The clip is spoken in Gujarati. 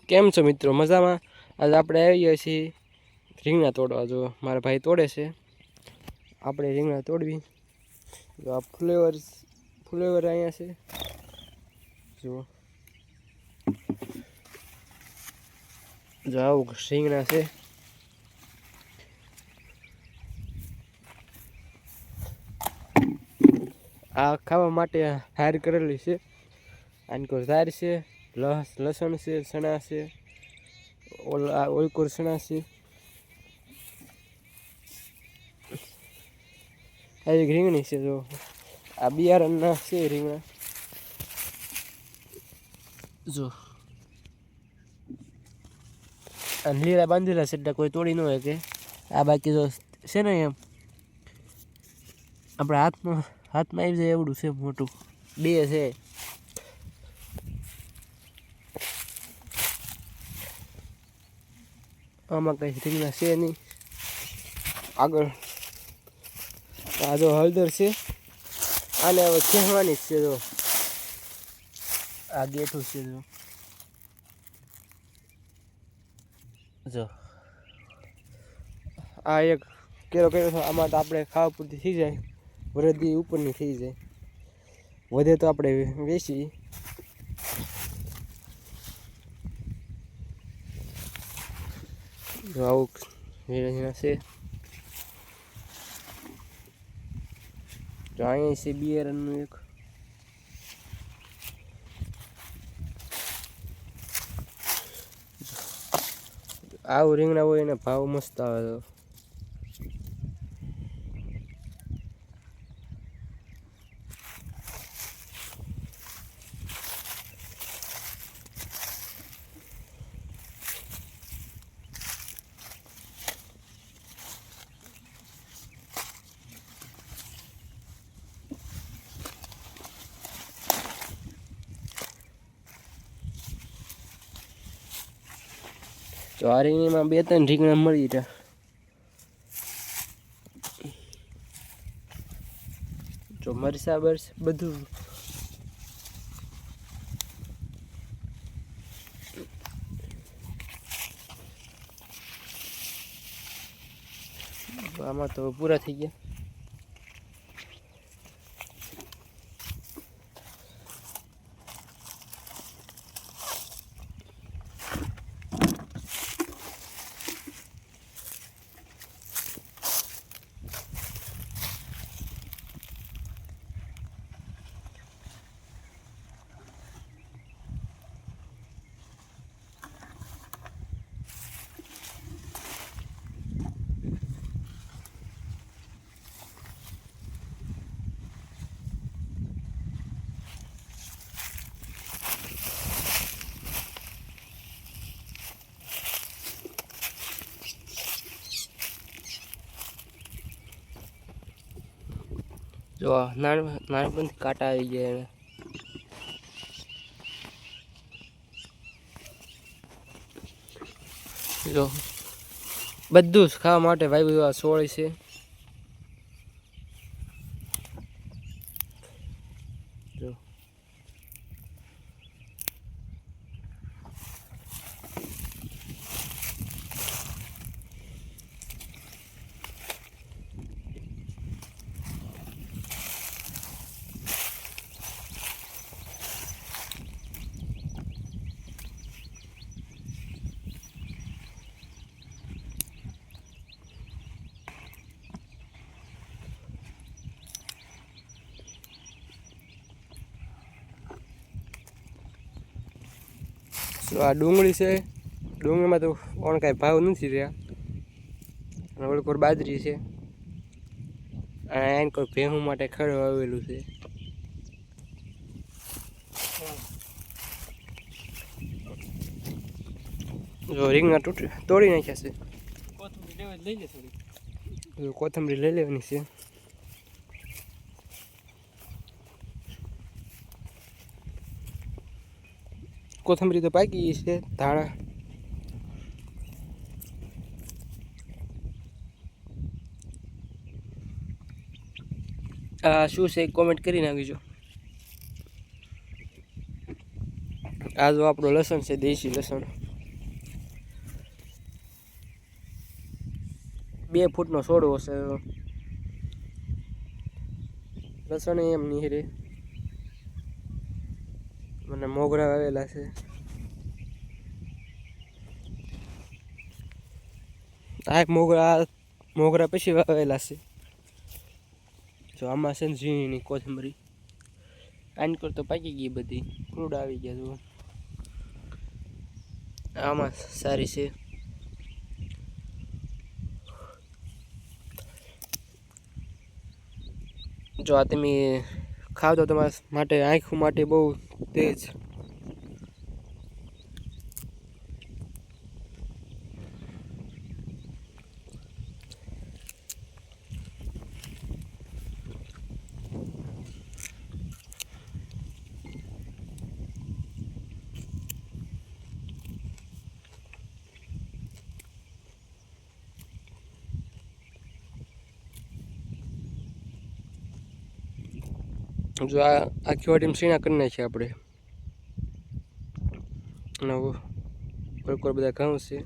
કેમ છો મિત્રો? મજામાં? આજે આપણે આવી ગયા છીએ રીંગણા તોડવા. જો મારા ભાઈ તોડે છે, આપણે રીંગણા તોડવી. જો આ ફ્લેવર અહીંયા છે. જો આવું રીંગણા છે. આ ખાવા માટે હાર કરેલી છે. આની કોઈ ધાર છે, લસણ છે, ચણા છે, ઓલકોર ચણા છે. આ એક રીંગણી છે. જો આ બિયારણના છે રીંગણા. જો આ લીલા બાંધેલા છે એટલે કોઈ તોડી ન હોય કે આ બાકી જો છે ને એમ આપણા હાથમાં આવી જાય એવડું છે મોટું. બે છે. આમાં કંઈ રીંગણા છે નહીં. આગળ આ જો હળદર છે. આને હવે ખેંચવાની જ છે. જો આ ગેઠું છે. જો આ એક કેરો કર્યો છે. આમાં તો આપણે ખાવા પૂરતી થઈ જાય, વરદી ઉપરની થઈ જાય. વધે તો આપણે વેચી. જો આવું રીંગણા છે. જો અહીંયા છે બિયારણનું એક. આવું રીંગણા હોય એને ભાવ મસ્ત આવે. તો આ રીંગણીમાં 2-3 રીંગણા મળી રહ્યા. જો મરસા બધું આમાં તો પૂરા થઈ ગયા. જો નાનપણથી કાંટા આવી ગયા એને. જો બધું જ ખાવા માટે ભાઈ આ સોળ છે. જો આ ડુંગળી છે. ડુંગળીમાં તો કોણ કાંઈ ભાવ નથી રહ્યા. અને ઓલકોર બાજરી છે. અને એને કોઈ ભેહું માટે ખડ વાવેલું છે. જો રીંગણા તોડી નાખ્યા છે. કોથમરી લઈ લેવાની છે. કોથમરી તો પાકી ગઈ છે. ધાણા આ શું છે કોમેન્ટ કરી નાખજો. આ જો આપણો લસણ છે, દેશી લસણ. 2 ફૂટનો છોડવો છે. લસણ એમ નીહરે મને મોગરા વાવેલા છે. આ એક મોગરા પછી વાવેલા છે. જો આમાં છે ને ઝીણી કોથમરી આની કર તો પાકી ગઈ બધી ફ્રૂટ આવી ગયા. જો આમાં સારી છે. જો આ તમે ખાવ તો તમારા માટે આંખો માટે બહુ તેજ. જો આ આખી વાટીમાં સીણા કરી નાખીએ આપણે. અને કોઈ બધા ઘઉં છે.